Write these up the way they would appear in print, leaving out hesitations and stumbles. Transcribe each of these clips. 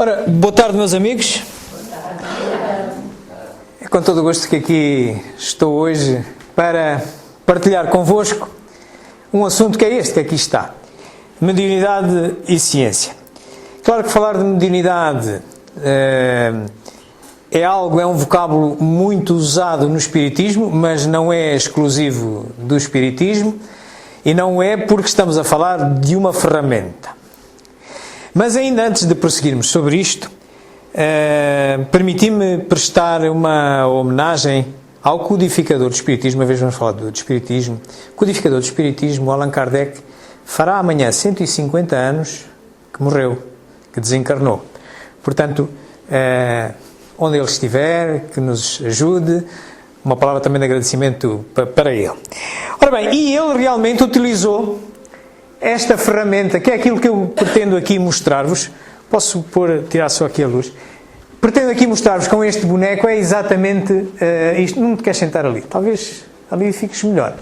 Ora, boa tarde, meus amigos. É com todo o gosto que aqui estou hoje para partilhar convosco um assunto que é este que aqui está: mediunidade e ciência. Claro que falar de mediunidade é um vocábulo muito usado no Espiritismo, mas não é exclusivo do Espiritismo e não é porque estamos a falar de uma ferramenta. Mas ainda antes de prosseguirmos sobre isto, permiti-me prestar uma homenagem ao codificador do Espiritismo. Uma vez vamos falar do Espiritismo. Codificador do Espiritismo, Allan Kardec, fará amanhã 150 anos que morreu, que desencarnou. Portanto, onde ele estiver, que nos ajude. Uma palavra também de agradecimento para ele. Ora bem, e ele realmente utilizou esta ferramenta, que é aquilo que eu pretendo aqui mostrar-vos. Posso tirar só aqui a luz? Pretendo aqui mostrar-vos com este boneco, é exatamente isto. Não te queres sentar ali? Talvez ali fiques melhor.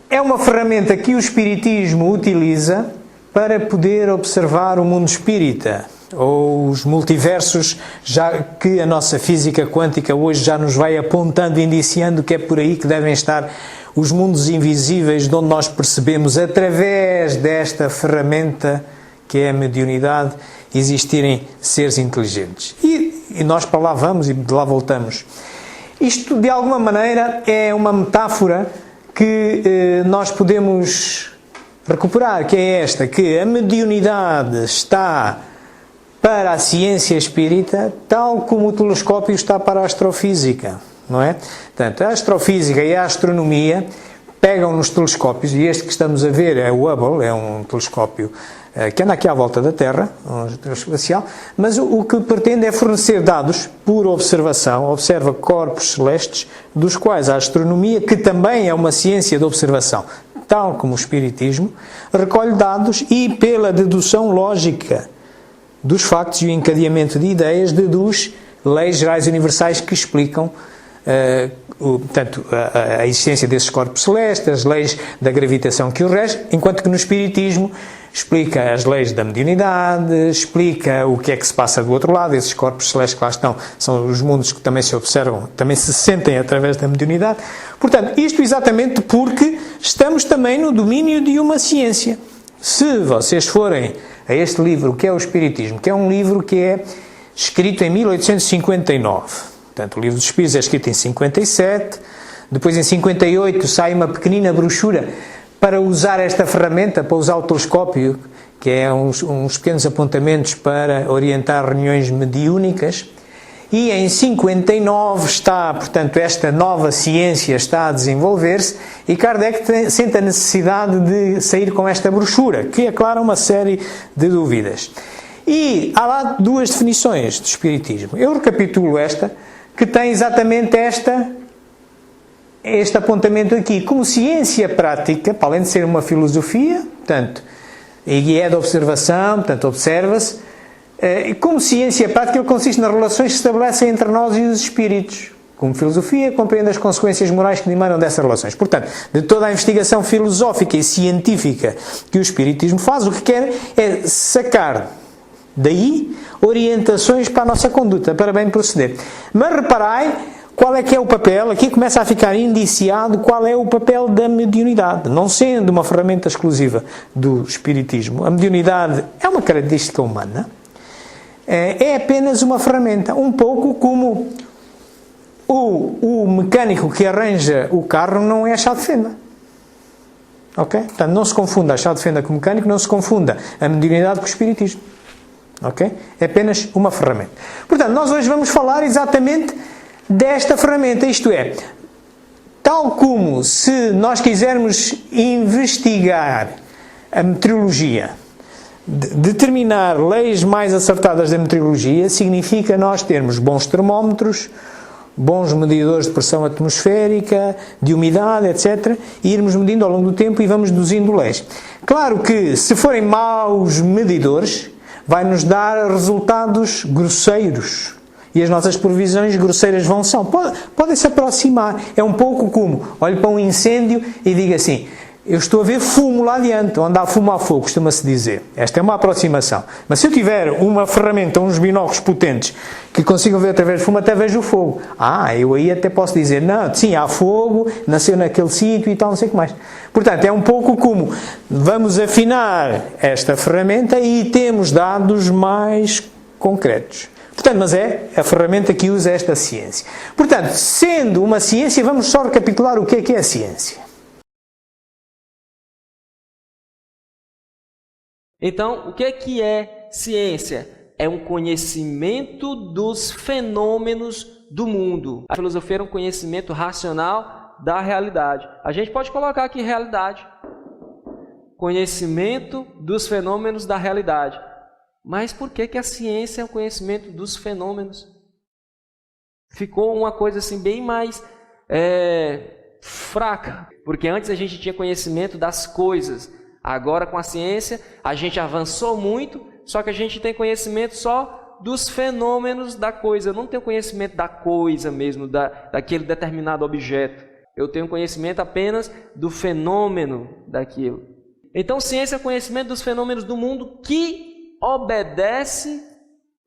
É uma ferramenta que o Espiritismo utiliza para poder observar o mundo espírita, ou os multiversos, já que a nossa física quântica hoje já nos vai apontando, indiciando que é por aí que devem estar os mundos invisíveis, de onde nós percebemos, através desta ferramenta que é a mediunidade, existirem seres inteligentes. E nós para lá vamos e de lá voltamos. Isto, de alguma maneira, é uma metáfora que nós podemos recuperar, que é esta, que a mediunidade está para a ciência espírita, tal como o telescópio está para a astrofísica, não é? Portanto, a astrofísica e a astronomia pegam nos telescópios, e este que estamos a ver é o Hubble, é um telescópio que anda aqui à volta da Terra, um telescópio espacial, mas o que pretende é fornecer dados por observação, observa corpos celestes, dos quais a astronomia, que também é uma ciência de observação, tal como o Espiritismo, recolhe dados e, pela dedução lógica dos factos e o encadeamento de ideias, deduz leis gerais universais que explicam a existência desses corpos celestes, as leis da gravitação que o regem, enquanto que no Espiritismo explica as leis da mediunidade, explica o que é que se passa do outro lado. Esses corpos celestes que lá estão são os mundos que também se observam, também se sentem através da mediunidade. Portanto, isto exatamente porque estamos também no domínio de uma ciência. Se vocês forem a este livro, que é o Espiritismo, que é um livro que é escrito em 1859, portanto, o livro dos Espíritos é escrito em 57, depois em 58 sai uma pequenina brochura para usar esta ferramenta, para usar o telescópio, que é uns pequenos apontamentos para orientar reuniões mediúnicas, e em 59 está, portanto, esta nova ciência está a desenvolver-se, e Kardec sente a necessidade de sair com esta brochura, que aclara uma série de dúvidas. E há lá duas definições do Espiritismo. Eu recapitulo esta, que tem exatamente este apontamento aqui. Como ciência prática, para além de ser uma filosofia, portanto, e é de observação, portanto, observa-se, e como ciência prática, ele consiste nas relações que se estabelecem entre nós e os espíritos. Como filosofia, compreende as consequências morais que emanam dessas relações. Portanto, de toda a investigação filosófica e científica que o Espiritismo faz, o que quer é sacar daí orientações para a nossa conduta, para bem proceder. Mas reparai qual é que é o papel, aqui começa a ficar indiciado qual é o papel da mediunidade. Não sendo uma ferramenta exclusiva do Espiritismo, a mediunidade é uma característica humana, é apenas uma ferramenta, um pouco como o mecânico que arranja o carro não é a chave de fenda. Ok? Portanto, não se confunda a chave de fenda com o mecânico, não se confunda a mediunidade com o Espiritismo. Ok? É apenas uma ferramenta. Portanto, nós hoje vamos falar exatamente desta ferramenta, isto é, tal como se nós quisermos investigar a meteorologia, determinar leis mais acertadas da meteorologia, significa nós termos bons termómetros, bons medidores de pressão atmosférica, de umidade, etc., e irmos medindo ao longo do tempo e vamos deduzindo leis. Claro que, se forem maus medidores, vai nos dar resultados grosseiros. E as nossas previsões grosseiras podem se aproximar. É um pouco como, olho para um incêndio e digo assim, eu estou a ver fumo lá adiante, onde há fumo há fogo, costuma-se dizer. Esta é uma aproximação. Mas se eu tiver uma ferramenta, uns binóculos potentes, que consigam ver através do fumo, até vejo o fogo. Eu aí até posso dizer, não, sim, há fogo, nasceu naquele sítio e tal, não sei o que mais. Portanto, é um pouco como vamos afinar esta ferramenta e temos dados mais concretos. Portanto, mas é a ferramenta que usa esta ciência. Portanto, sendo uma ciência, vamos só recapitular o que é a ciência. Então, o que é ciência? É um conhecimento dos fenômenos do mundo. A filosofia era um conhecimento racional da realidade. A gente pode colocar aqui realidade. Conhecimento dos fenômenos da realidade. Mas por que a ciência é um conhecimento dos fenômenos? Ficou uma coisa assim bem mais fraca. Porque antes a gente tinha conhecimento das coisas. Agora, com a ciência, a gente avançou muito, só que a gente tem conhecimento só dos fenômenos da coisa. Eu não tenho conhecimento da coisa mesmo, daquele determinado objeto. Eu tenho conhecimento apenas do fenômeno daquilo. Então, ciência é o conhecimento dos fenômenos do mundo que obedece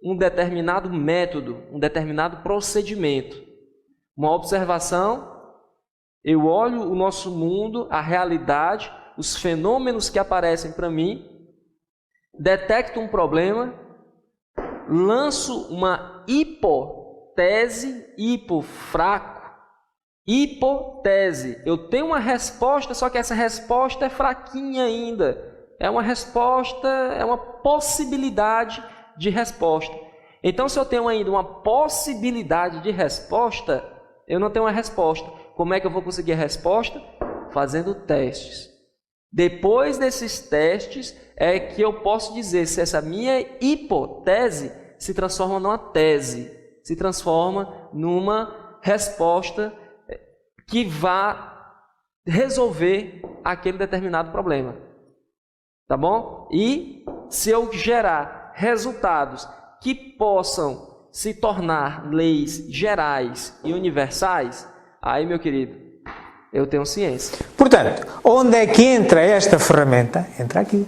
um determinado método, um determinado procedimento. Uma observação, eu olho o nosso mundo, a realidade, os fenômenos que aparecem para mim, detecto um problema, lanço uma hipótese, hipótese. Eu tenho uma resposta, só que essa resposta é fraquinha ainda. É uma resposta, é uma possibilidade de resposta. Então, se eu tenho ainda uma possibilidade de resposta, eu não tenho uma resposta. Como é que eu vou conseguir a resposta? Fazendo testes. Depois desses testes é que eu posso dizer se essa minha hipótese se transforma numa tese, se transforma numa resposta que vá resolver aquele determinado problema. Tá bom? E se eu gerar resultados que possam se tornar leis gerais e universais, aí, meu querido, eu tenho ciência. Portanto, onde é que entra esta ferramenta? Entra aqui.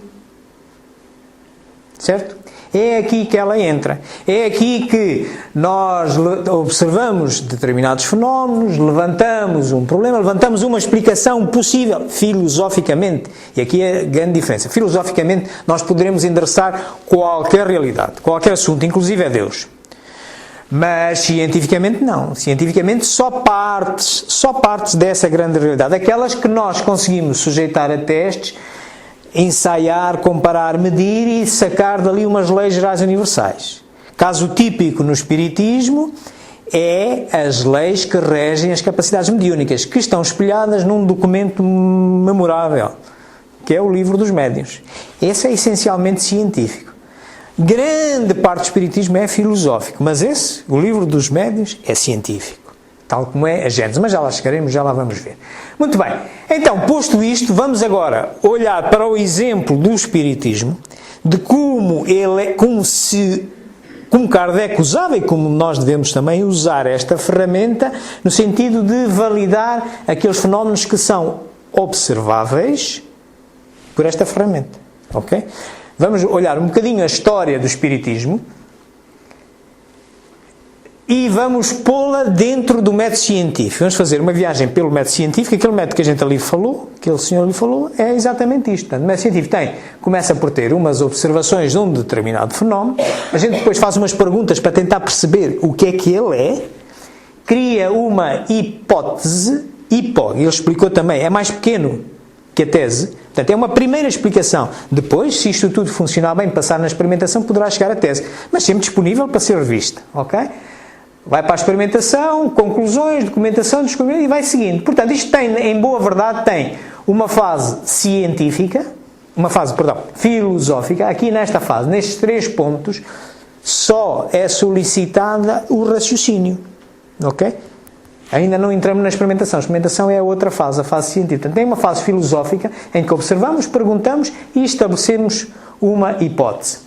Certo? É aqui que ela entra. É aqui que nós observamos determinados fenómenos, levantamos um problema, levantamos uma explicação possível, filosoficamente. E aqui é a grande diferença. Filosoficamente, nós poderemos endereçar qualquer realidade, qualquer assunto, inclusive é Deus. Mas cientificamente não. Cientificamente só partes dessa grande realidade. Aquelas que nós conseguimos sujeitar a testes, ensaiar, comparar, medir e sacar dali umas leis gerais universais. Caso típico no Espiritismo é as leis que regem as capacidades mediúnicas, que estão espelhadas num documento memorável, que é o Livro dos Médiuns. Esse é essencialmente científico. Grande parte do Espiritismo é filosófico, mas o Livro dos Médiuns, é científico, tal como é a Gênesis, mas já lá chegaremos, já lá vamos ver. Muito bem, então, posto isto, vamos agora olhar para o exemplo do Espiritismo, de como como Kardec usava e como nós devemos também usar esta ferramenta, no sentido de validar aqueles fenómenos que são observáveis por esta ferramenta, ok? Vamos olhar um bocadinho a história do Espiritismo e vamos pô-la dentro do método científico. Vamos fazer uma viagem pelo método científico. Aquele método que a gente ali falou, aquele senhor ali falou, é exatamente isto. Portanto, o método científico começa por ter umas observações de um determinado fenómeno, a gente depois faz umas perguntas para tentar perceber o que ele é, cria uma hipótese, ele explicou também, é mais pequeno que a tese. Portanto, é uma primeira explicação. Depois, se isto tudo funcionar bem, passar na experimentação, poderá chegar à tese. Mas sempre disponível para ser revista. Ok? Vai para a experimentação, conclusões, documentação, descobrimento e vai seguindo. Portanto, isto tem, em boa verdade, tem uma fase científica, filosófica. Aqui nesta fase, nestes 3 pontos, só é solicitada o raciocínio. Ok? Ainda não entramos na experimentação. A experimentação é a outra fase, a fase científica. Portanto, tem uma fase filosófica em que observamos, perguntamos e estabelecemos uma hipótese.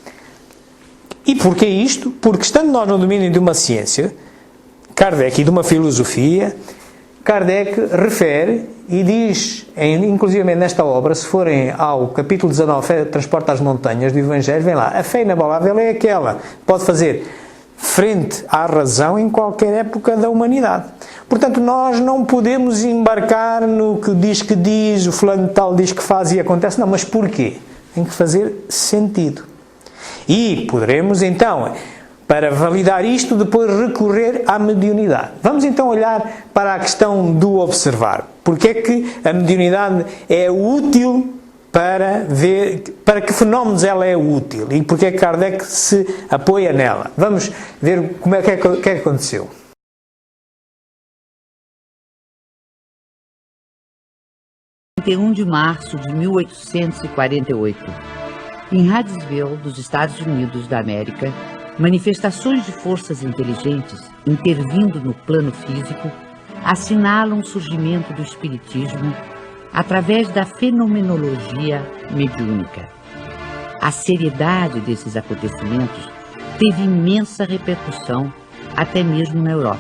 E porquê isto? Porque estando nós no domínio de uma ciência, Kardec, e de uma filosofia, Kardec refere e diz, inclusive nesta obra, se forem ao capítulo 19, Transporte às Montanhas do Evangelho, vem lá, a fé inabalável é aquela que pode fazer frente à razão em qualquer época da humanidade. Portanto, nós não podemos embarcar no que diz, o fulano tal diz que faz e acontece. Não, mas porquê? Tem que fazer sentido. E poderemos, então, para validar isto, depois recorrer à mediunidade. Vamos, então, olhar para a questão do observar. Porque é que a mediunidade é útil para ver, para que fenómenos ela é útil e porque é que Kardec se apoia nela. Vamos ver como é que aconteceu. Em 31 de março de 1848, em Hydesville, dos Estados Unidos da América, manifestações de forças inteligentes intervindo no plano físico assinalam o surgimento do espiritismo através da fenomenologia mediúnica. A seriedade desses acontecimentos teve imensa repercussão até mesmo na Europa.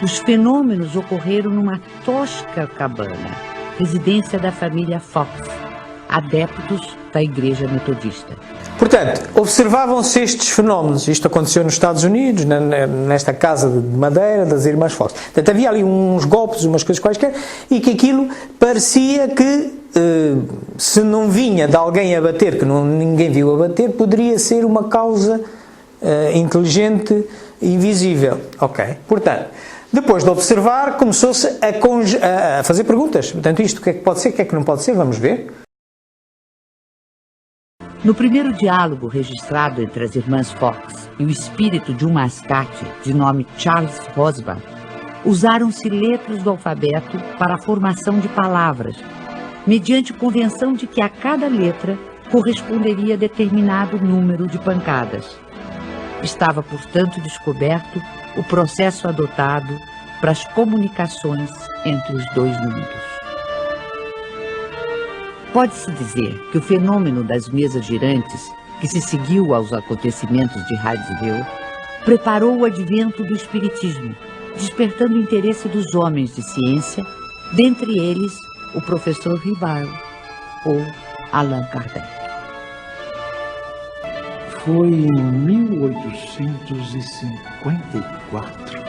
Os fenômenos ocorreram numa tosca cabana, residência da família Fox, adeptos da Igreja Metodista. Portanto, observavam-se estes fenómenos. Isto aconteceu nos Estados Unidos, nesta casa de madeira das Irmãs Fox. Portanto, havia ali uns golpes, umas coisas quaisquer, e que aquilo parecia que, se não vinha de alguém a bater, que ninguém viu a bater, poderia ser uma causa inteligente e visível. Ok? Portanto, depois de observar, começou-se a fazer perguntas. Portanto, isto, o que é que pode ser, o que é que não pode ser? Vamos ver. No primeiro diálogo registrado entre as irmãs Fox e o espírito de um mascate de nome Charles Rosbach, usaram-se letras do alfabeto para a formação de palavras, mediante convenção de que a cada letra corresponderia a determinado número de pancadas. Estava, portanto, descoberto o processo adotado para as comunicações entre os dois números. Pode-se dizer que o fenômeno das mesas girantes, que se seguiu aos acontecimentos de Hydesville, preparou o advento do espiritismo, despertando o interesse dos homens de ciência, dentre eles o professor Ribard ou Allan Kardec. Foi em 1854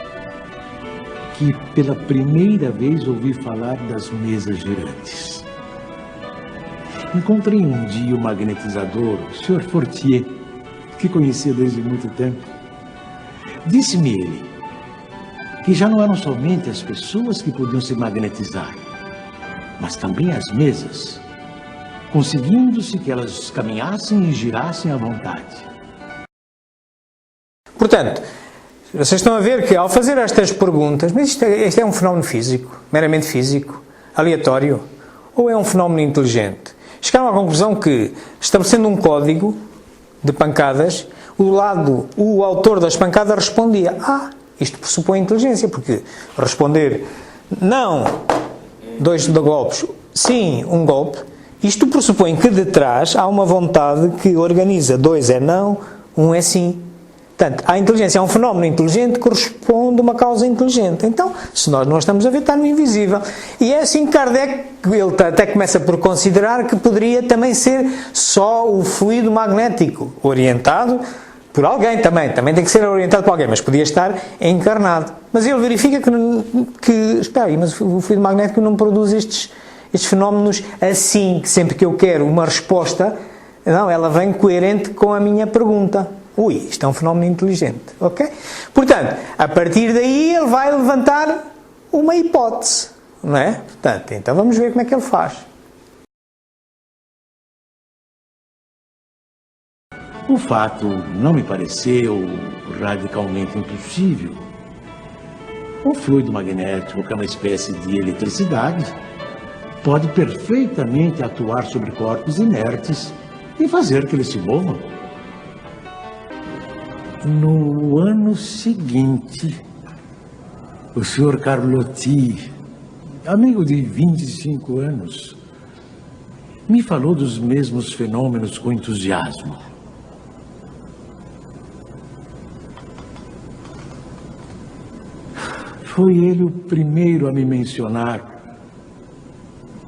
que pela primeira vez ouvi falar das mesas girantes. Encontrei um dia o magnetizador, o Sr. Fortier, que conhecia desde muito tempo. Disse-me ele que já não eram somente as pessoas que podiam se magnetizar, mas também as mesas, conseguindo-se que elas caminhassem e girassem à vontade. Portanto, vocês estão a ver que ao fazer estas perguntas, mas isto é um fenómeno físico, meramente físico, aleatório, ou é um fenómeno inteligente? Chegaram à conclusão que, estabelecendo um código de pancadas, o autor das pancadas respondia: isto pressupõe inteligência, porque responder não 2 golpes, sim 1 golpe, isto pressupõe que de trás há uma vontade que organiza 2 é não, 1 é sim. Portanto, a inteligência é um fenómeno inteligente que corresponde a uma causa inteligente. Então, se nós não estamos a ver, está no invisível. E é assim que Kardec, ele até começa por considerar que poderia também ser só o fluido magnético, orientado por alguém também tem que ser orientado por alguém, mas podia estar encarnado. Mas ele verifica espera aí, mas o fluido magnético não produz estes fenómenos assim, que sempre que eu quero uma resposta, não, ela vem coerente com a minha pergunta. Isto é um fenómeno inteligente, ok? Portanto, a partir daí ele vai levantar uma hipótese, não é? Portanto, então vamos ver como é que ele faz. O fato não me pareceu radicalmente impossível. O fluido magnético, que é uma espécie de eletricidade, pode perfeitamente atuar sobre corpos inertes e fazer que eles se movam. No ano seguinte, o Sr. Carlotti, amigo de 25 anos, me falou dos mesmos fenômenos com entusiasmo. Foi ele o primeiro a me mencionar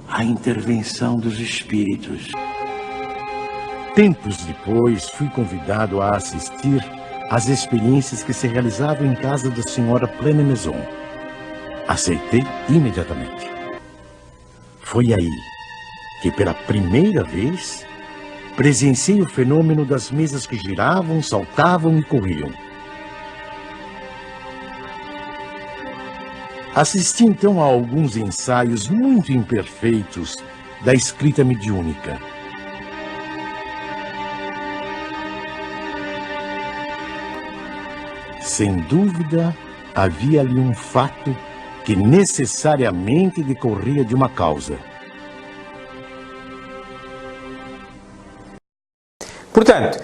a intervenção dos espíritos. Tempos depois, fui convidado a assistir às experiências que se realizavam em casa da senhora Plene Maison. Aceitei imediatamente. Foi aí que, pela primeira vez, presenciei o fenômeno das mesas que giravam, saltavam e corriam. Assisti então a alguns ensaios muito imperfeitos da escrita mediúnica. Sem dúvida, havia ali um fato que necessariamente decorria de uma causa. Portanto,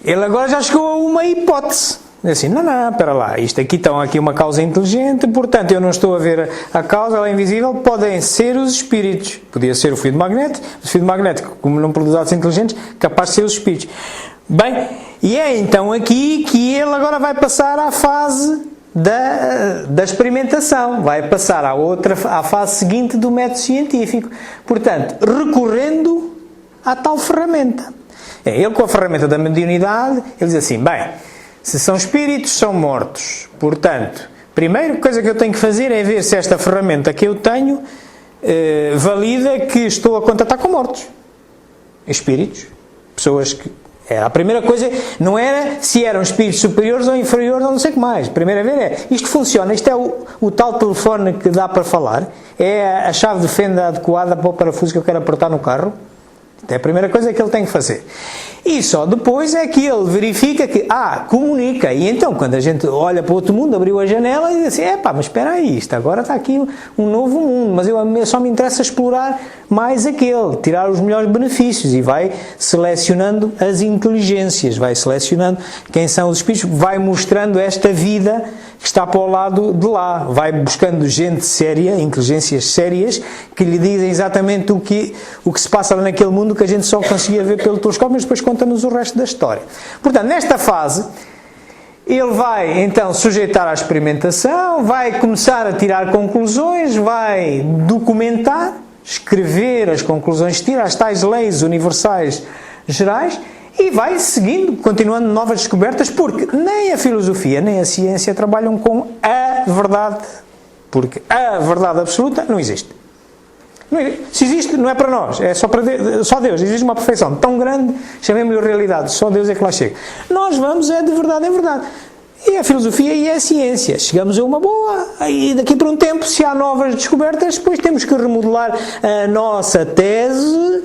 ele agora já chegou a uma hipótese. Assim, não, espera lá, isto aqui estão aqui uma causa inteligente, portanto eu não estou a ver a causa, ela é invisível, podem ser os espíritos. Podia ser o fluido magnético, o fluido magnético, como não produz atos inteligentes, capaz de ser os espíritos. Bem, e é então aqui que ele agora vai passar à fase da experimentação, vai passar à fase seguinte do método científico. Portanto, recorrendo à tal ferramenta. Ele com a ferramenta da mediunidade, ele diz assim, bem, se são espíritos, são mortos. Portanto, primeira coisa que eu tenho que fazer é ver se esta ferramenta que eu tenho valida que estou a contatar com mortos. Espíritos. Pessoas que... A primeira coisa não era se eram espíritos superiores ou inferiores ou não sei o que mais. A primeira vez é, isto funciona, isto é o tal telefone que dá para falar, é a chave de fenda adequada para o parafuso que eu quero apertar no carro. É a primeira coisa que ele tem que fazer. E só depois é que ele verifica que, comunica. E então, quando a gente olha para o outro mundo, abriu a janela e diz assim, mas espera aí, isto agora está aqui um novo mundo, mas eu só me interessa explorar mais aquele, tirar os melhores benefícios, e vai selecionando as inteligências, vai selecionando quem são os espíritos, vai mostrando esta vida que está para o lado de lá, vai buscando gente séria, inteligências sérias, que lhe dizem exatamente o que se passa lá naquele mundo que a gente só conseguia ver pelo telescópio, mas depois conta-nos o resto da história. Portanto, nesta fase, ele vai então sujeitar à experimentação, vai começar a tirar conclusões, vai documentar, escrever as conclusões, tirar as tais leis universais gerais, e vai seguindo, continuando novas descobertas, porque nem a filosofia nem a ciência trabalham com a verdade, porque a verdade absoluta não existe. Se existe, não é para nós, é só para Deus, só Deus. Existe uma perfeição tão grande, chamemos-lhe realidade, só Deus é que lá chega. Nós vamos de verdade em verdade. E a filosofia e a ciência. Chegamos a uma boa, e daqui por um tempo, se há novas descobertas, depois temos que remodelar a nossa tese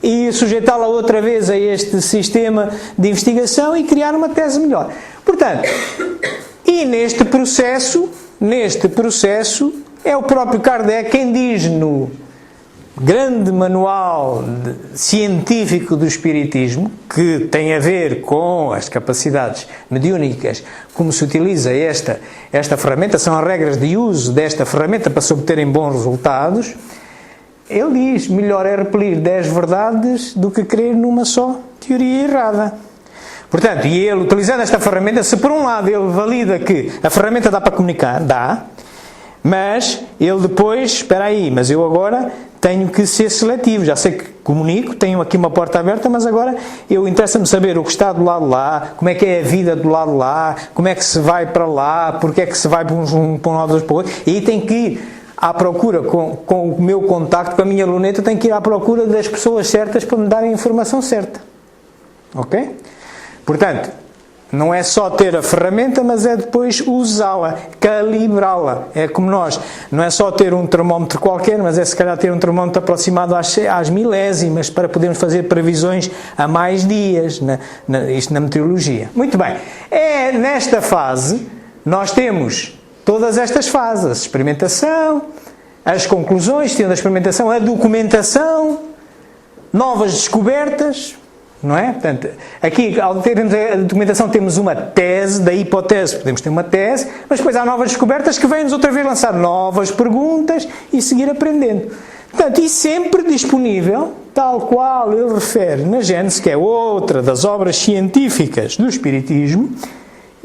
e sujeitá-la outra vez a este sistema de investigação e criar uma tese melhor. Portanto, e neste processo, é o próprio Kardec quem diz no grande manual científico do Espiritismo, que tem a ver com as capacidades mediúnicas, como se utiliza esta ferramenta, são as regras de uso desta ferramenta para se obterem bons resultados. Ele diz, melhor é repelir 10 verdades do que crer numa só teoria errada. Portanto, e ele, utilizando esta ferramenta, se por um lado ele valida que a ferramenta dá para comunicar, dá, mas ele depois, espera aí, mas eu agora tenho que ser seletivo, já sei que comunico, tenho aqui uma porta aberta, mas agora interessa-me saber o que está do lado lá, como é que é a vida do lado lá, como é que se vai para lá, porque é que se vai para um lado para o outro, e aí tem que ir à procura, com o meu contacto, com a minha luneta, tenho que ir à procura das pessoas certas para me darem a informação certa. Ok? Portanto, não é só ter a ferramenta, mas é depois usá-la, calibrá-la. É como nós, não é só ter um termómetro qualquer, mas é se calhar ter um termómetro aproximado às milésimas, para podermos fazer previsões a mais dias, isto na meteorologia. Muito bem, nesta fase, nós temos todas estas fases, a experimentação, as conclusões, tendo a experimentação, a documentação, novas descobertas, não é? Portanto, aqui, ao termos a documentação, temos uma tese, da hipótese podemos ter uma tese, mas depois há novas descobertas que vêm-nos outra vez lançar novas perguntas e seguir aprendendo. Portanto, e sempre disponível, tal qual ele refere na Gênese, que é outra das obras científicas do Espiritismo,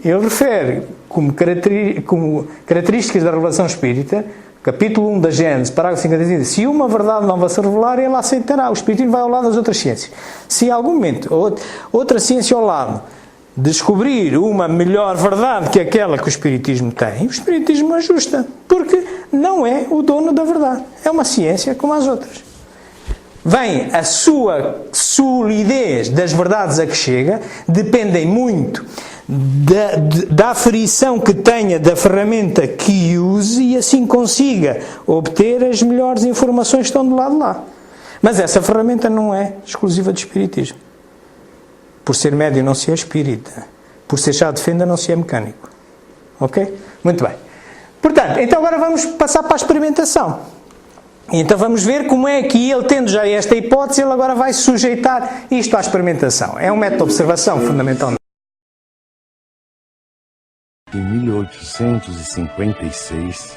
ele refere como características da revelação espírita, capítulo 1 da Gênesis, parágrafo 55, se uma verdade nova se revelar, ele aceitará. O espiritismo vai ao lado das outras ciências. Se em algum momento outra ciência ao lado descobrir uma melhor verdade que aquela que o espiritismo tem, o espiritismo ajusta, porque não é o dono da verdade. É uma ciência como as outras. Vem a sua solidez das verdades a que chega, dependem muito da aferição que tenha da ferramenta que use e assim consiga obter as melhores informações que estão do lado de lá. Mas essa ferramenta não é exclusiva do espiritismo. Por ser médium não se é espírita. Por ser chá de fenda não se é mecânico. Ok? Muito bem. Portanto, então agora vamos passar para a experimentação. Então vamos ver como é que ele, tendo já esta hipótese, ele agora vai sujeitar isto à experimentação. É um método de observação, fundamentalmente. Em 1856,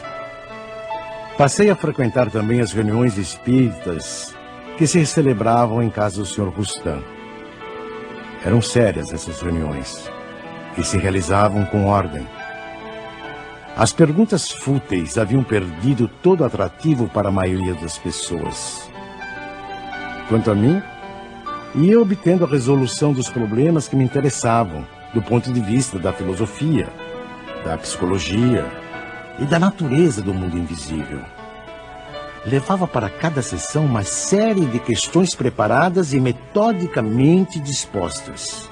passei a frequentar também as reuniões espíritas que se celebravam em casa do Sr. Rustam. Eram sérias essas reuniões, e se realizavam com ordem. As perguntas fúteis haviam perdido todo atrativo para a maioria das pessoas. Quanto a mim, ia obtendo a resolução dos problemas que me interessavam, do ponto de vista da filosofia, da psicologia e da natureza do mundo invisível. Levava para cada sessão uma série de questões preparadas e metodicamente dispostas.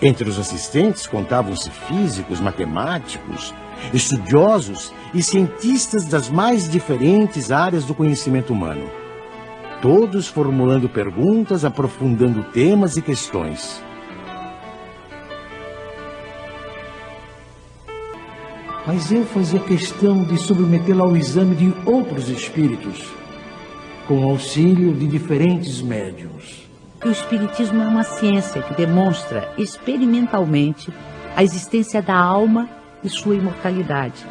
Entre os assistentes contavam-se físicos, matemáticos, estudiosos e cientistas das mais diferentes áreas do conhecimento humano. Todos formulando perguntas, aprofundando temas e questões. Mas eu fazia questão de submetê-la ao exame de outros espíritos, com auxílio de diferentes médiuns. O espiritismo é uma ciência que demonstra experimentalmente a existência da alma e sua imortalidade.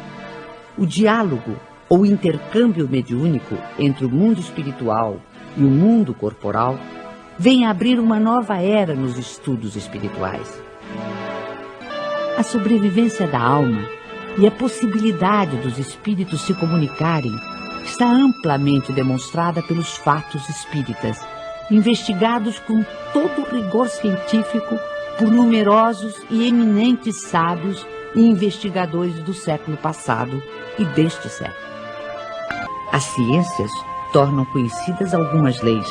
O diálogo ou intercâmbio mediúnico entre o mundo espiritual e o mundo corporal vem abrir uma nova era nos estudos espirituais. A sobrevivência da alma e a possibilidade dos espíritos se comunicarem está amplamente demonstrada pelos fatos espíritas, investigados com todo o rigor científico por numerosos e eminentes sábios e investigadores do século passado e deste século. As ciências tornam conhecidas algumas leis.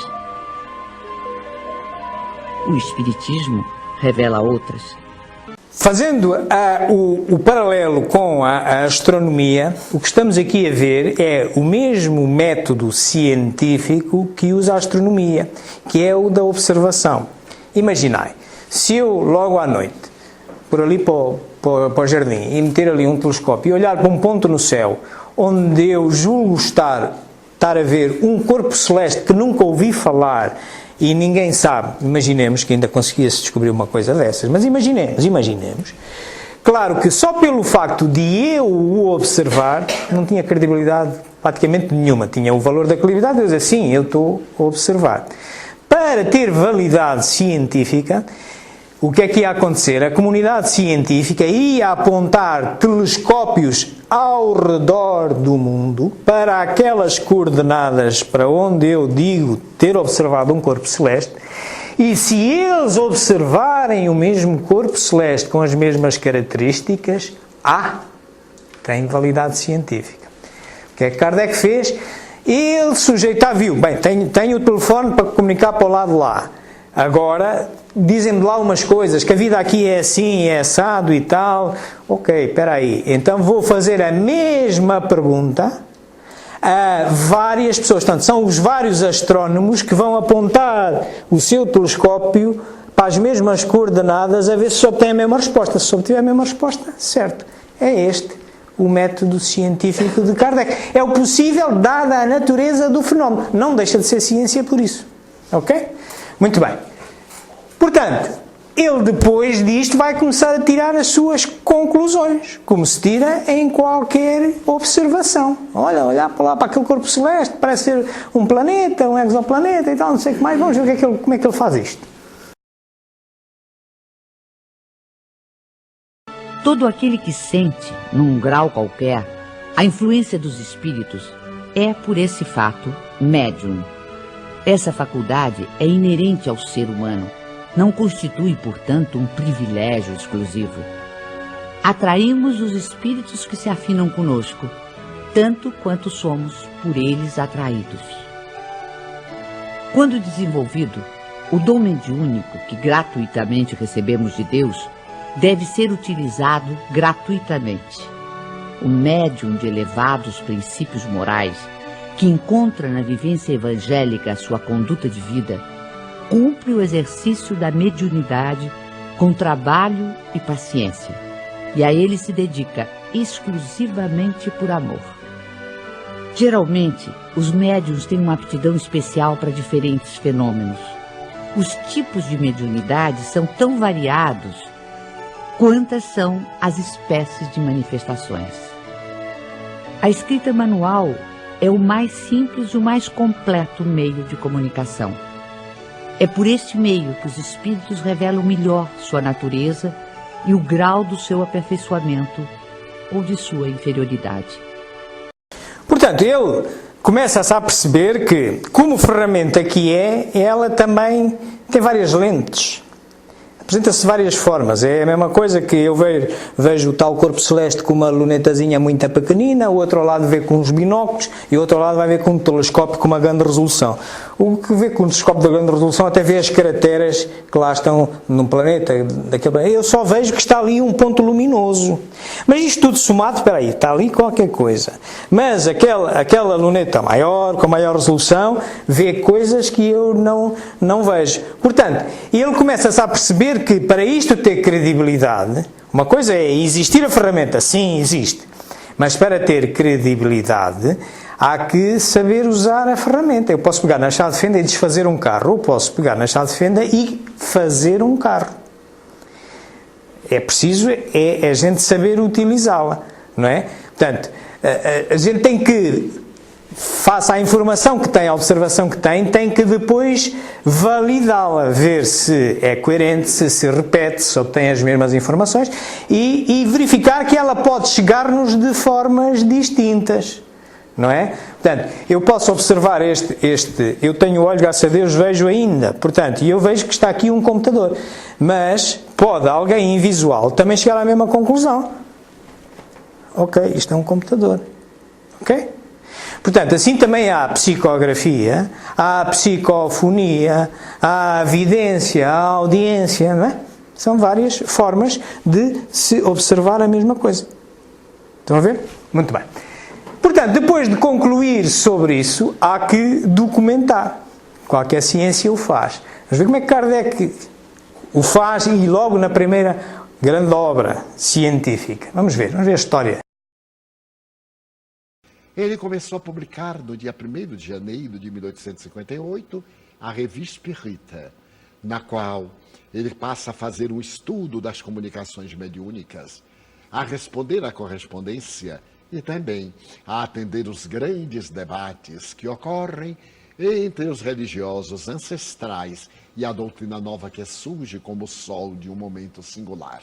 O espiritismo revela outras. Fazendo o paralelo com a astronomia, o que estamos aqui a ver é o mesmo método científico que usa a astronomia, que é o da observação. Imaginai, se eu logo à noite, por ali para o jardim, e meter ali um telescópio e olhar para um ponto no céu, onde eu julgo estar a ver um corpo celeste que nunca ouvi falar, e ninguém sabe, imaginemos que ainda conseguia-se descobrir uma coisa dessas, mas imaginemos. Claro que só pelo facto de eu o observar, não tinha credibilidade praticamente nenhuma. Tinha o valor da credibilidade de eu dizer, sim, eu estou a observar. Para ter validade científica, o que é que ia acontecer? A comunidade científica ia apontar telescópios ao redor do mundo para aquelas coordenadas para onde eu digo ter observado um corpo celeste, e se eles observarem o mesmo corpo celeste com as mesmas características, tem validade científica. O que é que Kardec fez? Ele viu, bem, tenho o telefone para comunicar para o lado de lá. Agora, dizem-me lá umas coisas, que a vida aqui é assim, é assado e tal. Ok, espera aí. Então vou fazer a mesma pergunta a várias pessoas. Portanto, são os vários astrónomos que vão apontar o seu telescópio para as mesmas coordenadas a ver se obtém a mesma resposta. Se obtiver a mesma resposta, certo. É este o método científico de Kardec. É o possível dada a natureza do fenómeno. Não deixa de ser ciência por isso. Ok? Muito bem. Portanto, ele depois disto vai começar a tirar as suas conclusões, como se tira em qualquer observação. Olhar para lá, para aquele corpo celeste, parece ser um planeta, um exoplaneta e tal, não sei o que mais. Vamos ver como é que ele faz isto. Todo aquele que sente, num grau qualquer, a influência dos espíritos é, por esse fato, médium. Essa faculdade é inerente ao ser humano, não constitui, portanto, um privilégio exclusivo. Atraímos os espíritos que se afinam conosco, tanto quanto somos por eles atraídos. Quando desenvolvido, o dom mediúnico que gratuitamente recebemos de Deus deve ser utilizado gratuitamente. O médium de elevados princípios morais, que encontra na vivência evangélica a sua conduta de vida, cumpre o exercício da mediunidade com trabalho e paciência, e a ele se dedica exclusivamente por amor. Geralmente, os médiuns têm uma aptidão especial para diferentes fenômenos. Os tipos de mediunidade são tão variados quantas são as espécies de manifestações. A escrita manual é o mais simples e o mais completo meio de comunicação. É por este meio que os espíritos revelam melhor sua natureza e o grau do seu aperfeiçoamento ou de sua inferioridade. Portanto, ele começa-se a perceber que, como ferramenta que é, ela também tem várias lentes. Apresenta-se de várias formas. É a mesma coisa que eu vejo o tal corpo celeste com uma lunetazinha muito pequenina, o outro ao lado vê com uns binóculos e o outro ao lado vai ver com um telescópio com uma grande resolução. O que vê com um telescópio de grande resolução até vê as crateras que lá estão num planeta, daquele planeta. Eu só vejo que está ali um ponto luminoso. Mas isto tudo somado, espera aí, está ali qualquer coisa. Mas aquela luneta maior, com maior resolução, vê coisas que eu não vejo. Portanto, ele começa-se a perceber que para isto ter credibilidade, uma coisa é existir a ferramenta, sim, existe, mas para ter credibilidade há que saber usar a ferramenta. Eu posso pegar na chave de fenda e desfazer um carro, ou posso pegar na chave de fenda e fazer um carro. É preciso a gente saber utilizá-la, não é? Portanto, a gente tem que, face à informação que tem, à observação que tem que depois validá-la, ver se é coerente, se repete, se obtém as mesmas informações e verificar que ela pode chegar-nos de formas distintas, não é? Portanto, eu posso observar eu tenho olho, graças a Deus, vejo ainda, portanto, e eu vejo que está aqui um computador, mas pode alguém invisual também chegar à mesma conclusão. Ok, isto é um computador. Ok? Portanto, assim também há a psicografia, há a psicofonia, há a vidência, há a audiência, não é? São várias formas de se observar a mesma coisa. Estão a ver? Muito bem. Portanto, depois de concluir sobre isso, há que documentar. Qualquer ciência o faz. Vamos ver como é que Kardec o faz e logo na primeira grande obra científica. Vamos ver a história. Ele começou a publicar no dia 1º de janeiro de 1858 a Revista Espírita, na qual ele passa a fazer um estudo das comunicações mediúnicas, a responder à correspondência e também a atender os grandes debates que ocorrem entre os religiosos ancestrais e a doutrina nova que surge como o sol de um momento singular.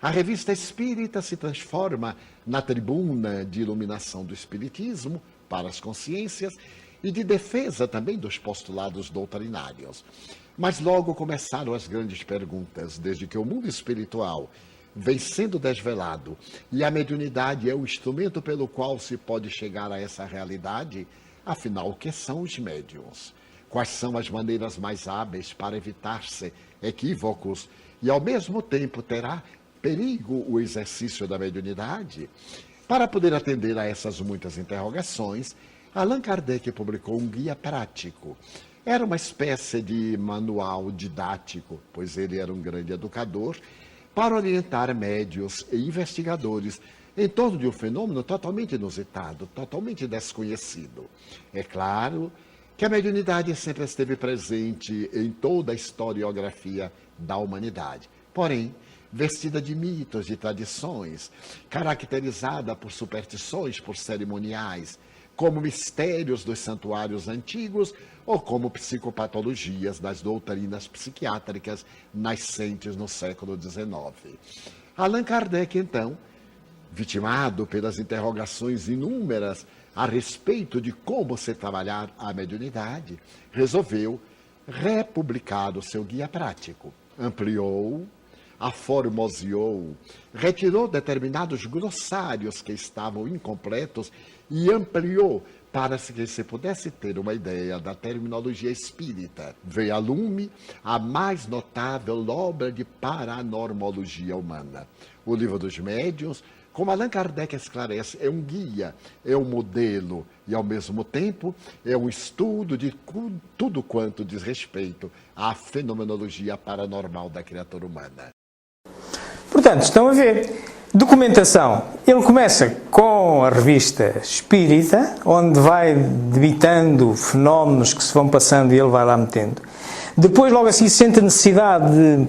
A Revista Espírita se transforma na tribuna de iluminação do Espiritismo para as consciências e de defesa também dos postulados doutrinários. Mas logo começaram as grandes perguntas, desde que o mundo espiritual vem sendo desvelado e a mediunidade é o instrumento pelo qual se pode chegar a essa realidade. Afinal, o que são os médiuns? Quais são as maneiras mais hábeis para evitar-se equívocos e, ao mesmo tempo, terá perigo o exercício da mediunidade? Para poder atender a essas muitas interrogações, Allan Kardec publicou um guia prático. Era uma espécie de manual didático, pois ele era um grande educador, para orientar médiuns e investigadores em torno de um fenômeno totalmente inusitado, totalmente desconhecido. É claro que a mediunidade sempre esteve presente em toda a historiografia da humanidade. Porém, vestida de mitos e tradições, caracterizada por superstições, por cerimoniais, como mistérios dos santuários antigos ou como psicopatologias das doutrinas psiquiátricas nascentes no século XIX. Allan Kardec, então, vitimado pelas interrogações inúmeras a respeito de como se trabalhar a mediunidade, resolveu republicar o seu guia prático. Ampliou, aformoseou, retirou determinados glossários que estavam incompletos e ampliou para que se pudesse ter uma ideia da terminologia espírita. Veio a lume a mais notável obra de paranormologia humana. O Livro dos Médiuns, como Allan Kardec esclarece, é um guia, é um modelo e, ao mesmo tempo, é um estudo de tudo quanto diz respeito à fenomenologia paranormal da criatura humana. Portanto, estão a ver, documentação. Ele começa com a revista Espírita, onde vai debitando fenómenos que se vão passando e ele vai lá metendo. Depois, logo assim, sente a necessidade de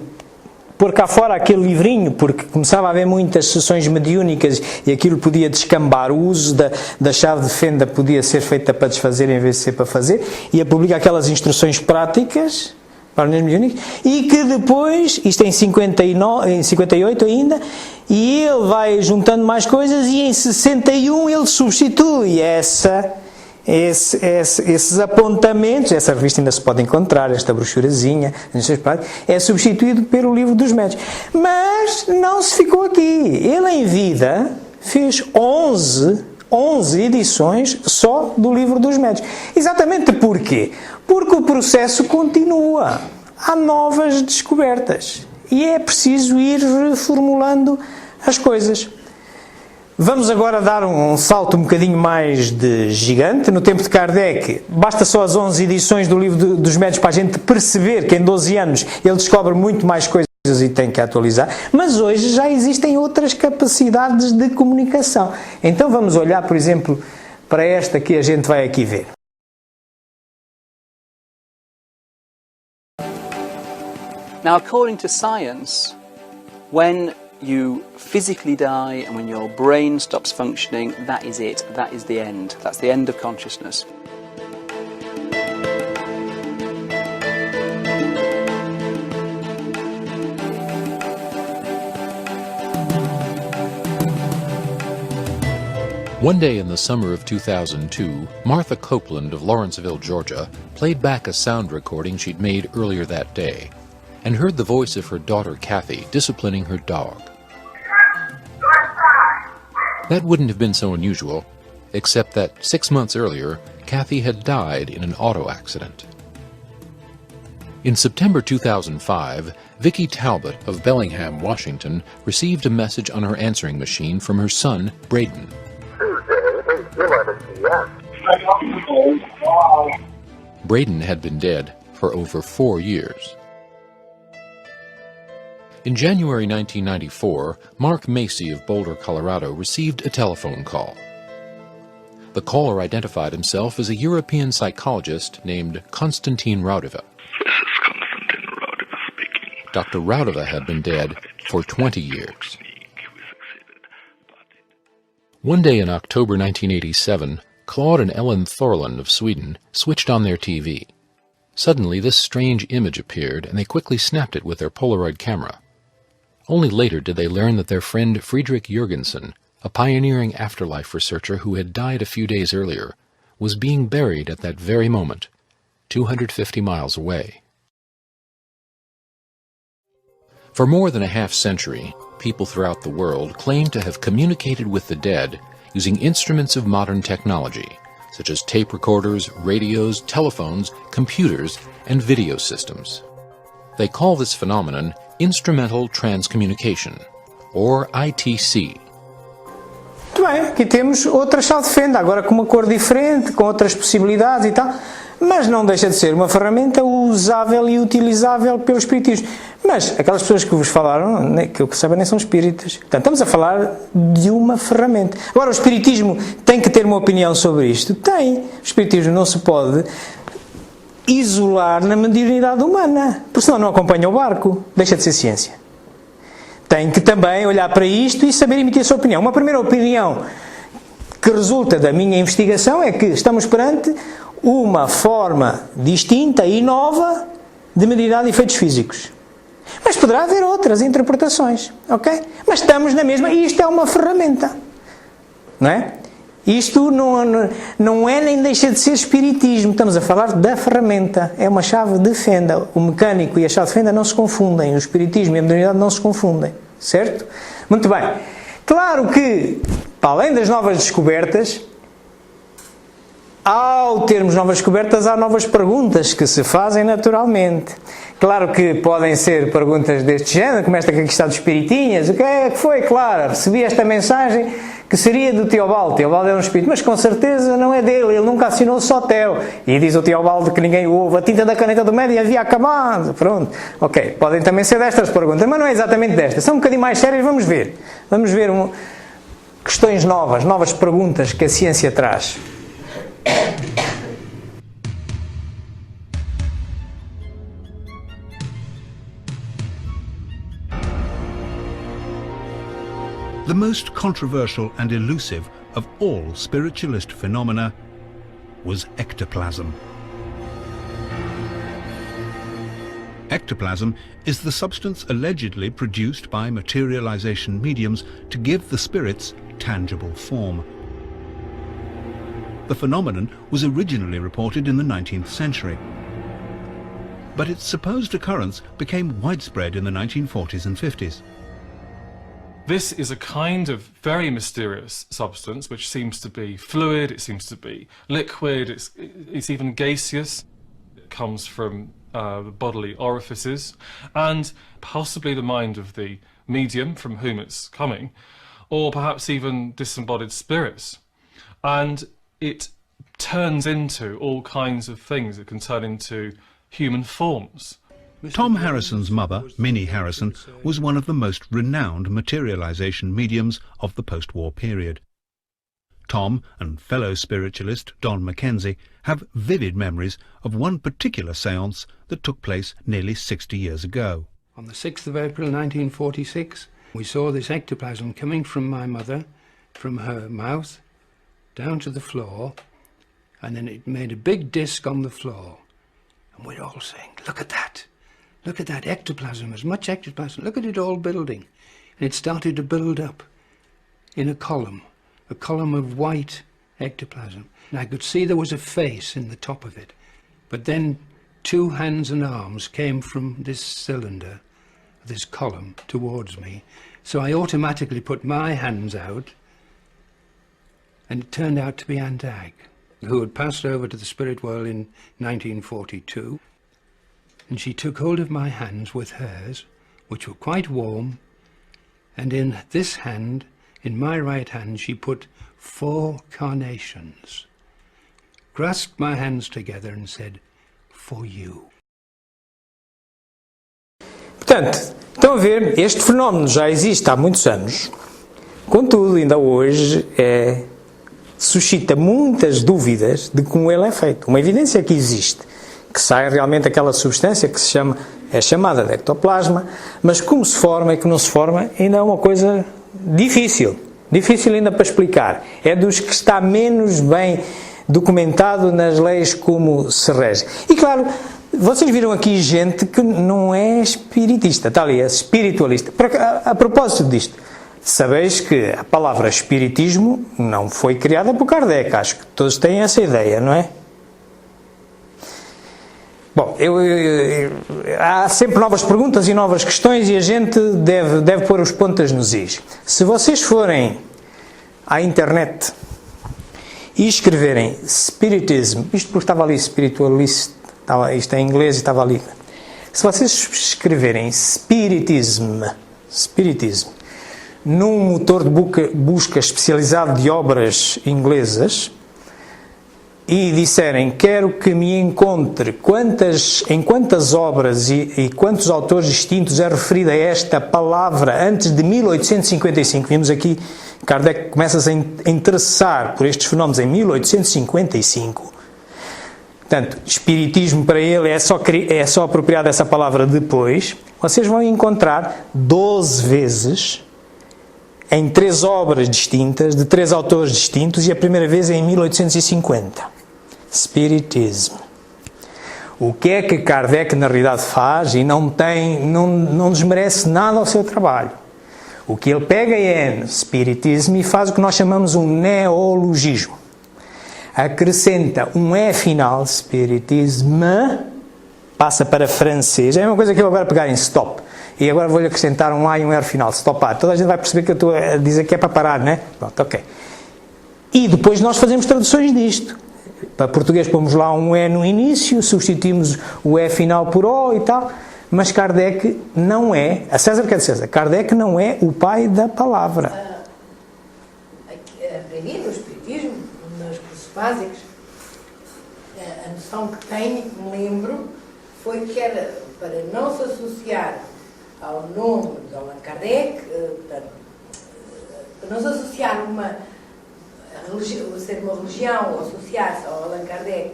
pôr cá fora aquele livrinho, porque começava a haver muitas sessões mediúnicas e aquilo podia descambar. O uso da chave de fenda podia ser feita para desfazer em vez de ser para fazer, e a publicar aquelas instruções práticas para os mediúnicos, e que depois, isto em 58 ainda, e ele vai juntando mais coisas, e em 61 ele substitui esses apontamentos. Essa revista ainda se pode encontrar, esta brochurazinha, é substituído pelo Livro dos Médiuns. Mas não se ficou aqui. Ele, em vida, fez 11 edições só do Livro dos Médiuns. Exatamente porquê? Porque o processo continua. Há novas descobertas. E é preciso ir reformulando as coisas. Vamos agora dar um salto um bocadinho mais de gigante. No tempo de Kardec, basta só as 11 edições do Livro dos Médiuns para a gente perceber que em 12 anos ele descobre muito mais coisas e tem que atualizar. Mas hoje já existem outras capacidades de comunicação. Então vamos olhar, por exemplo, para esta que a gente vai aqui ver. Now, according to science, when you physically die and when your brain stops functioning, that is it. That is the end. That's the end of consciousness. One day in the summer of 2002, Martha Copeland of Lawrenceville, Georgia, played back a sound recording she'd made earlier that day and heard the voice of her daughter Kathy disciplining her dog. That wouldn't have been so unusual, except that 6 months earlier, Kathy had died in an auto accident. In September 2005, Vicki Talbot of Bellingham, Washington, received a message on her answering machine from her son, Braden. Braden had been dead for over 4 years. In January 1994, Mark Macy of Boulder, Colorado, received a telephone call. The caller identified himself as a European psychologist named Konstantin Raudeva. This is Konstantin Raudeva speaking. Dr. Raudeva had been dead for 20 years. One day in October 1987, Claude and Ellen Thorlund of Sweden switched on their TV. Suddenly, this strange image appeared, and they quickly snapped it with their Polaroid camera. Only later did they learn that their friend Friedrich Jürgensen, a pioneering afterlife researcher who had died a few days earlier, was being buried at that very moment, 250 miles away. For more than a half-century, people throughout the world claim to have communicated with the dead using instruments of modern technology, such as tape recorders, radios, telephones, computers, and video systems. They call this phenomenon Instrumental Transcommunication, or ITC. Muito bem, aqui temos outra chave de fenda, agora com uma cor diferente, com outras possibilidades e tal, mas não deixa de ser uma ferramenta usável e utilizável pelo espiritismo. Mas aquelas pessoas que vos falaram, que eu saiba, nem são espíritas. Portanto, estamos a falar de uma ferramenta. Agora, o espiritismo tem que ter uma opinião sobre isto? Tem. O espiritismo não se pode isolar na mediunidade humana, porque senão não acompanha o barco, deixa de ser ciência. Tem que também olhar para isto e saber emitir a sua opinião. Uma primeira opinião que resulta da minha investigação é que estamos perante uma forma distinta e nova de mediunidade de efeitos físicos. Mas poderá haver outras interpretações, ok? Mas estamos na mesma, e isto é uma ferramenta, não é? Isto não é nem deixa de ser espiritismo, estamos a falar da ferramenta, é uma chave de fenda. O mecânico e a chave de fenda não se confundem, o espiritismo e a modernidade não se confundem, certo? Muito bem. Claro que, para além das novas descobertas, ao termos novas descobertas, há novas perguntas que se fazem naturalmente. Claro que podem ser perguntas deste género, como esta que aqui está dos espiritinhas. O que é que foi? Claro, recebi esta mensagem que seria do Teobaldo. Teobaldo é um espírito, mas com certeza não é dele, ele nunca assinou o Sotel. E diz o Teobaldo que ninguém ouve, a tinta da caneta do médium havia acabado. Pronto. Ok, podem também ser destas perguntas, mas não é exatamente destas. São um bocadinho mais sérias, vamos ver. Vamos ver questões novas perguntas que a ciência traz. The most controversial and elusive of all spiritualist phenomena was ectoplasm. Ectoplasm is the substance allegedly produced by materialization mediums to give the spirits tangible form. The phenomenon was originally reported in the 19th century, but its supposed occurrence became widespread in the 1940s and 50s. This is a kind of very mysterious substance which seems to be fluid, it seems to be liquid, it's even gaseous. It comes from bodily orifices and possibly the mind of the medium from whom it's coming, or perhaps even disembodied spirits. And it turns into all kinds of things. It can turn into human forms. Tom Harrison's mother, Minnie Harrison, was one of the most renowned materialization mediums of the post-war period. Tom and fellow spiritualist Don Mackenzie have vivid memories of one particular séance that took place nearly 60 years ago. On the 6th of April 1946, we saw this ectoplasm coming from my mother, from her mouth, down to the floor, and then it made a big disc on the floor. And we're all saying, look at that. Look at that ectoplasm, as much ectoplasm. Look at it all building. And it started to build up in a column of white ectoplasm. And I could see there was a face in the top of it. But then 2 hands and arms came from this cylinder, this column, towards me. So I automatically put my hands out, and it turned out to be Aunt Ag, who had passed over to the spirit world in 1942. And she took hold of my hands with hers, which were quite warm, and in this hand, in my right hand, she put 4 carnations, grasped my hands together and said, "For you." Portanto, estão a ver, este fenómeno já existe há muitos anos, contudo, ainda hoje suscita muitas dúvidas de como ele é feito. Uma evidência que existe, que sai realmente aquela substância que é chamada de ectoplasma, mas como se forma e que não se forma ainda é uma coisa difícil ainda para explicar. É dos que está menos bem documentado nas leis como se rege. E claro, vocês viram aqui gente que não é espiritista, está ali, é espiritualista. A propósito disto, sabeis que a palavra espiritismo não foi criada por Kardec, acho que todos têm essa ideia, não é? Bom, há sempre novas perguntas e novas questões e a gente deve pôr os pontas nos is. Se vocês forem à internet e escreverem Spiritism, isto porque estava ali spiritualist, isto é em inglês e estava ali. Se vocês escreverem Spiritism num motor de busca especializado de obras inglesas, e disserem, quero que me encontre em quantas obras e quantos autores distintos é referida esta palavra antes de 1855. Vimos aqui, Kardec começa-se a interessar por estes fenómenos em 1855. Portanto, espiritismo para ele é só apropriado essa palavra depois. Vocês vão encontrar 12 vezes em 3 obras distintas, de 3 autores distintos, e a primeira vez é em 1850. Spiritism. O que é que Kardec na realidade faz e não desmerece nada ao seu trabalho. O que ele pega é espiritismo e faz o que nós chamamos um neologismo. Acrescenta um E final, espiritisme, passa para francês. É uma coisa que eu agora pegar em stop. E agora vou-lhe acrescentar um A e um R final, stopar. Toda a gente vai perceber que eu estou a dizer que é para parar, não é? Pronto, ok. E depois nós fazemos traduções disto. Para português pomos lá um E no início, substituímos o E final por O e tal, mas Kardec não é, a César que é de César, Kardec não é o pai da palavra. Aprendi no Espiritismo, nos cursos básicos, a noção que tenho, que me lembro, foi que era para não se associar ao nome de Allan Kardec, para não se associar ser uma religião ou associar-se ao Allan Kardec,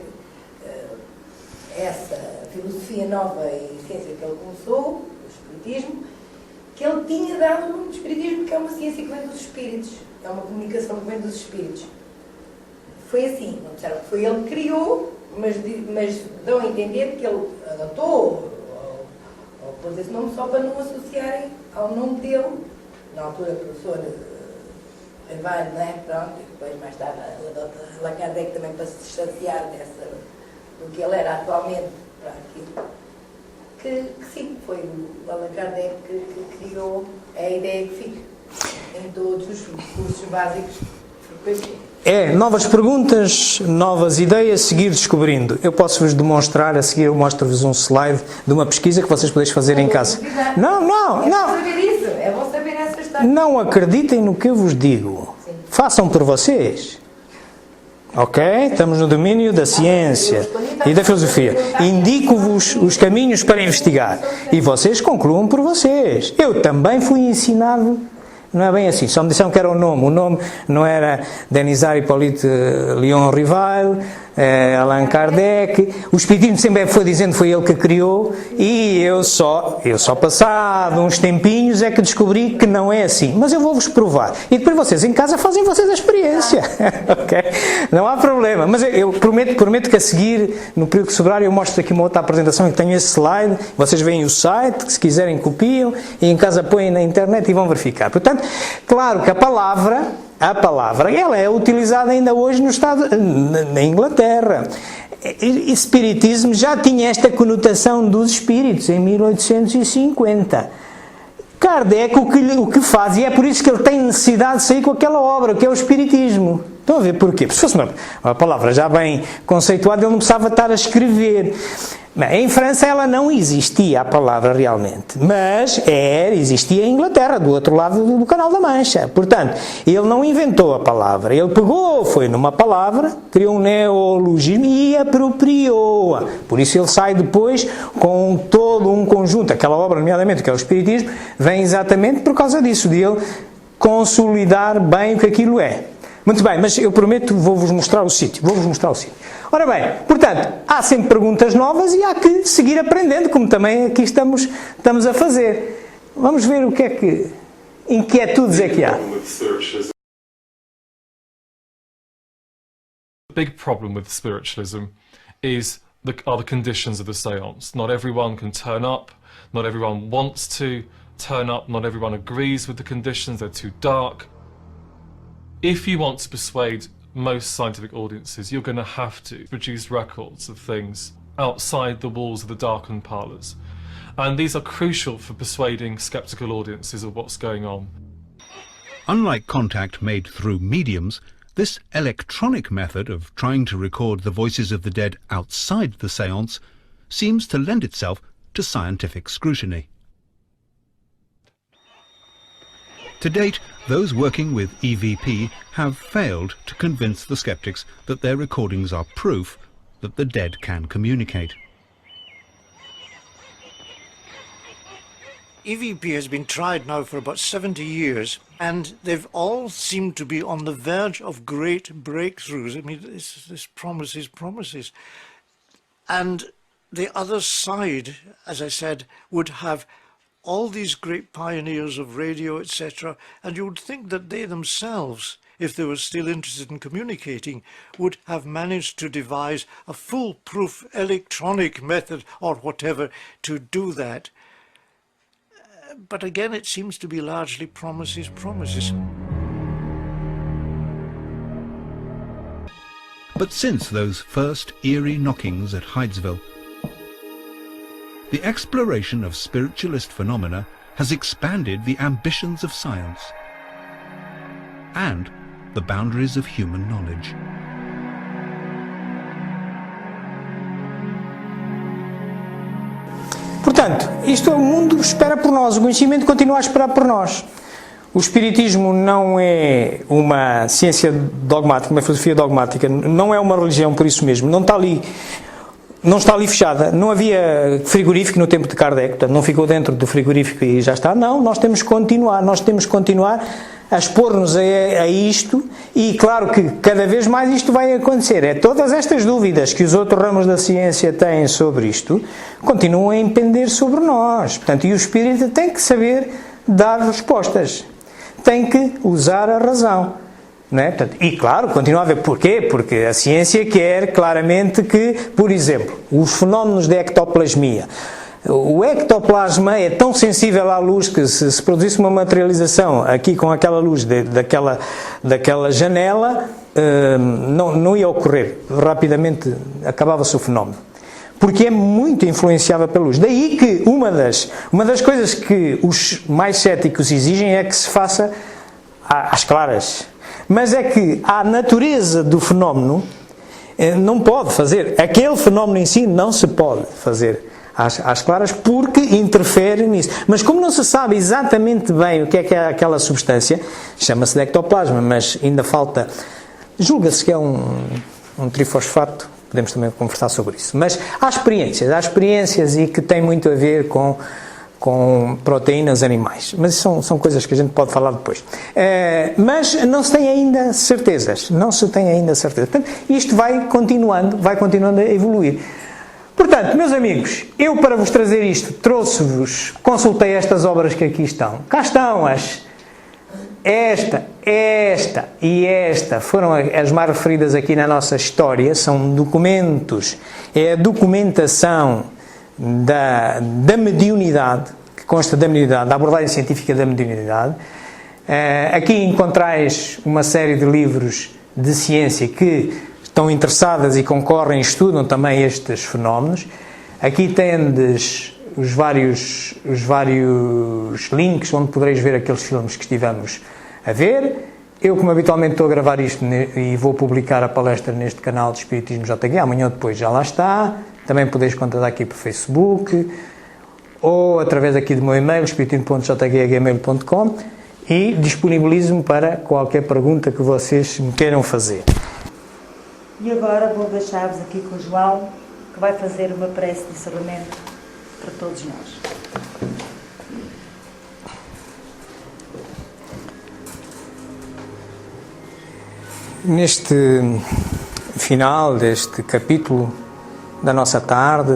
essa filosofia nova e ciência que ele começou, o Espiritismo, que ele tinha dado o nome do Espiritismo, que é uma ciência que vem dos espíritos, é uma comunicação que vem dos espíritos. Foi assim, não disseram que foi ele que criou, mas dão a entender que ele adotou ou pôs esse nome só para não associarem ao nome dele, na altura professor Carvalho, não é? Pronto, e depois mais tarde Allan Kardec também para se distanciar do que ele era atualmente para aquilo. Que sim, foi o Allan Kardec que criou a ideia que fica em todos os cursos básicos frequentes. É, novas perguntas, novas ideias, seguir descobrindo. Eu posso-vos demonstrar, a seguir eu mostro-vos um slide de uma pesquisa que vocês podem fazer em casa. Não. É bom saber isso, é bom saber essa história. Não acreditem no que eu vos digo. Sim. Façam por vocês. Ok? Estamos no domínio da ciência e da filosofia. Indico-vos os caminhos para investigar. E vocês concluam por vocês. Eu também fui ensinado. Não é bem assim, só me disseram que era o nome não era Denisard Hippolyte Léon Rival, Allan Kardec, o Espiritismo sempre foi dizendo que foi ele que criou, e eu só passado uns tempinhos é que descobri que não é assim, mas eu vou-vos provar, e depois vocês em casa fazem vocês a experiência, ok? Não há problema, mas eu prometo que a seguir, no período que sobrar, eu mostro aqui uma outra apresentação em que tenho esse slide, vocês veem o site, que se quiserem copiam, e em casa põem na internet e vão verificar. Portanto, claro que a palavra ela é utilizada ainda hoje na Inglaterra. Espiritismo já tinha esta conotação dos espíritos em 1850. Kardec o que faz, e é por isso que ele tem necessidade de sair com aquela obra, que é o Espiritismo. Estão a ver porquê? Se fosse uma palavra já bem conceituada, ele não precisava estar a escrever. Bem, em França ela não existia a palavra realmente, mas existia em Inglaterra, do outro lado do Canal da Mancha. Portanto, ele não inventou a palavra, ele foi numa palavra, criou um neologismo e apropriou-a. Por isso ele sai depois com todo um conjunto, aquela obra, nomeadamente, que é o Espiritismo, vem exatamente por causa disso, de ele consolidar bem o que aquilo é. Muito bem, mas eu prometo, vou-vos mostrar o sítio. Ora bem, portanto, há sempre perguntas novas e há que seguir aprendendo, como também aqui estamos a fazer. Vamos ver o que é que inquietudes é que há. The big problem with spiritualism are the conditions of the seance. Not everyone can turn up, not everyone wants to turn up, not everyone agrees with the conditions, they're too dark. If you want to persuade most scientific audiences, you're going to have to produce records of things outside the walls of the darkened parlours. And these are crucial for persuading sceptical audiences of what's going on. Unlike contact made through mediums, this electronic method of trying to record the voices of the dead outside the séance seems to lend itself to scientific scrutiny. To date, those working with EVP have failed to convince the skeptics that their recordings are proof that the dead can communicate. EVP has been tried now for about 70 years, and they've all seemed to be on the verge of great breakthroughs. I mean, this promises. And the other side, as I said, would have all these great pioneers of radio, etc., and you would think that they themselves, if they were still interested in communicating, would have managed to devise a foolproof electronic method or whatever to do that. But again, it seems to be largely promises. But since those first eerie knockings at Hydesville, the exploration of spiritualist phenomena has expanded the ambitions of science and the boundaries of human knowledge. Portanto, isto o mundo espera por nós, o conhecimento continua a esperar por nós. O Espiritismo não é uma ciência dogmática, uma filosofia dogmática, não é uma religião por isso mesmo, não está ali fechada, não havia frigorífico no tempo de Kardec, portanto não ficou dentro do frigorífico e já está, não, nós temos que continuar a expor-nos a isto e claro que cada vez mais isto vai acontecer, todas estas dúvidas que os outros ramos da ciência têm sobre isto, continuam a pender sobre nós, portanto, e o espírita tem que saber dar respostas, tem que usar a razão. Não é? Portanto, e claro, continua a ver porquê? Porque a ciência quer claramente que, por exemplo, os fenómenos de ectoplasmia. O ectoplasma é tão sensível à luz que se produzisse uma materialização aqui com aquela luz daquela janela, não ia ocorrer. Rapidamente acabava-se o fenómeno. Porque é muito influenciável pela luz. Daí que uma das coisas que os mais céticos exigem é que se faça às claras. Mas é que a natureza do fenómeno não pode fazer. Aquele fenómeno em si não se pode fazer às claras porque interfere nisso. Mas como não se sabe exatamente bem o que é aquela substância, chama-se de ectoplasma, mas ainda falta... Julga-se que é um trifosfato. Podemos também conversar sobre isso. Mas há experiências e que têm muito a ver com proteínas animais. Mas são coisas que a gente pode falar depois. Mas não se tem ainda certezas. Portanto, isto vai continuando a evoluir. Portanto, meus amigos, eu para vos trazer isto, consultei estas obras que aqui estão. Cá estão esta e esta foram as mais referidas aqui na nossa história, são documentos, é a documentação da mediunidade, que consta da mediunidade, da abordagem científica da mediunidade. Aqui encontrais uma série de livros de ciência que estão interessadas e concorrem e estudam também estes fenómenos. Aqui tendes os vários links onde podereis ver aqueles filmes que estivemos a ver. Eu, como habitualmente, estou a gravar isto e vou publicar a palestra neste canal de Espiritismo JG, amanhã ou depois já lá está. Também podeis contactar aqui por Facebook ou através aqui do meu e-mail, espiritismo.jg@gmail.com, e disponibilizo-me para qualquer pergunta que vocês me queiram fazer. E agora vou deixar-vos aqui com o João, que vai fazer uma prece de encerramento para todos nós. Neste final deste capítulo da nossa tarde,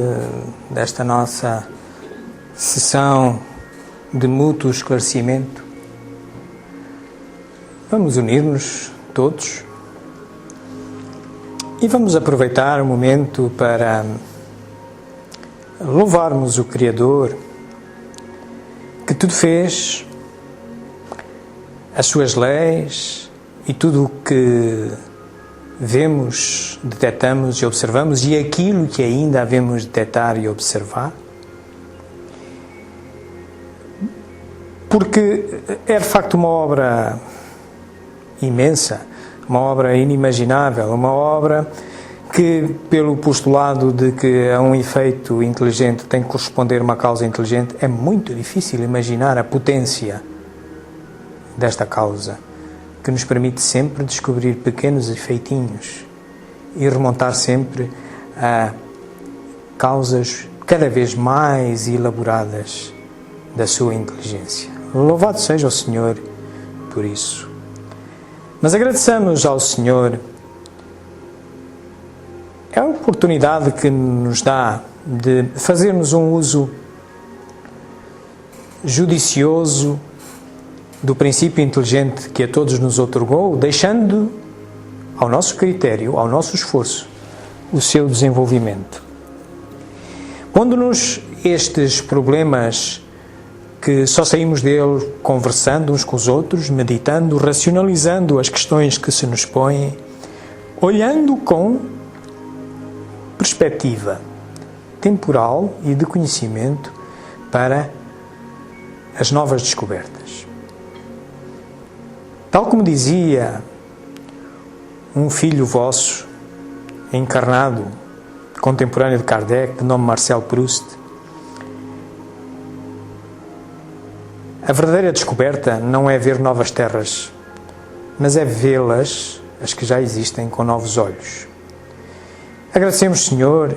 desta nossa sessão de mútuo esclarecimento, vamos unir-nos todos e vamos aproveitar o momento para louvarmos o Criador que tudo fez, as suas leis e tudo o que vemos, detectamos e observamos e aquilo que ainda havemos de detectar e observar, porque é de facto uma obra imensa, uma obra inimaginável, uma obra que, pelo postulado de que a um efeito inteligente tem que corresponder uma causa inteligente, é muito difícil imaginar a potência desta causa, que nos permite sempre descobrir pequenos efeitinhos e remontar sempre a causas cada vez mais elaboradas da sua inteligência. Louvado seja o Senhor por isso. Mas agradeçamos ao Senhor a oportunidade que nos dá de fazermos um uso judicioso do princípio inteligente que a todos nos outorgou, deixando ao nosso critério, ao nosso esforço, o seu desenvolvimento. Pondo-nos estes problemas que só saímos dele conversando uns com os outros, meditando, racionalizando as questões que se nos põem, olhando com perspectiva temporal e de conhecimento para as novas descobertas. Tal como dizia um filho vosso, encarnado, contemporâneo de Kardec, de nome Marcel Proust, a verdadeira descoberta não é ver novas terras, mas é vê-las, as que já existem, com novos olhos. Agradecemos, Senhor,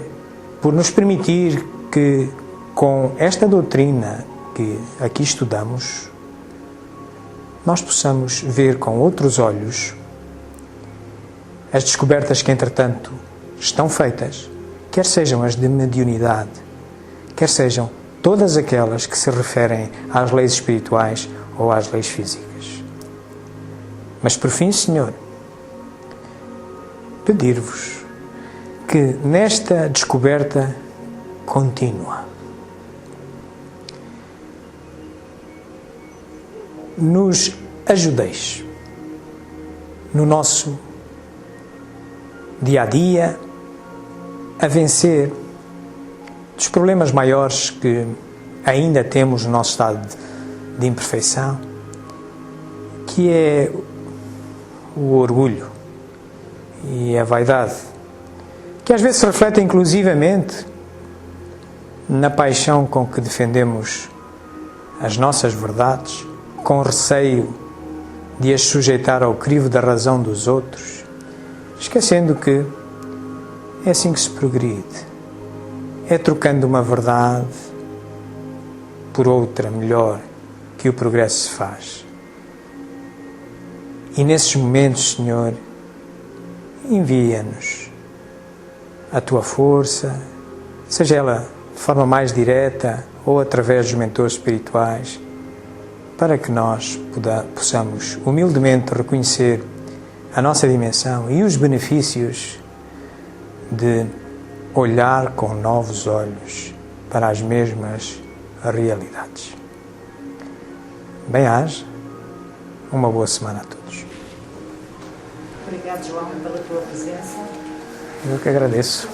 por nos permitir que, com esta doutrina que aqui estudamos, nós possamos ver com outros olhos as descobertas que, entretanto, estão feitas, quer sejam as de mediunidade, quer sejam todas aquelas que se referem às leis espirituais ou às leis físicas. Mas, por fim, Senhor, pedir-vos que nesta descoberta contínua nos ajudeis no nosso dia-a-dia a vencer dos problemas maiores que ainda temos no nosso estado de imperfeição, que é o orgulho e a vaidade, que às vezes se reflete inclusivamente na paixão com que defendemos as nossas verdades, com receio de as sujeitar ao crivo da razão dos outros, esquecendo que é assim que se progride. É trocando uma verdade por outra melhor que o progresso se faz. E nesses momentos, Senhor, envia-nos a Tua força, seja ela de forma mais direta ou através dos mentores espirituais, para que nós possamos humildemente reconhecer a nossa dimensão e os benefícios de olhar com novos olhos para as mesmas realidades. Bem-aja, uma boa semana a todos. Obrigado, João, pela tua presença. Eu que agradeço.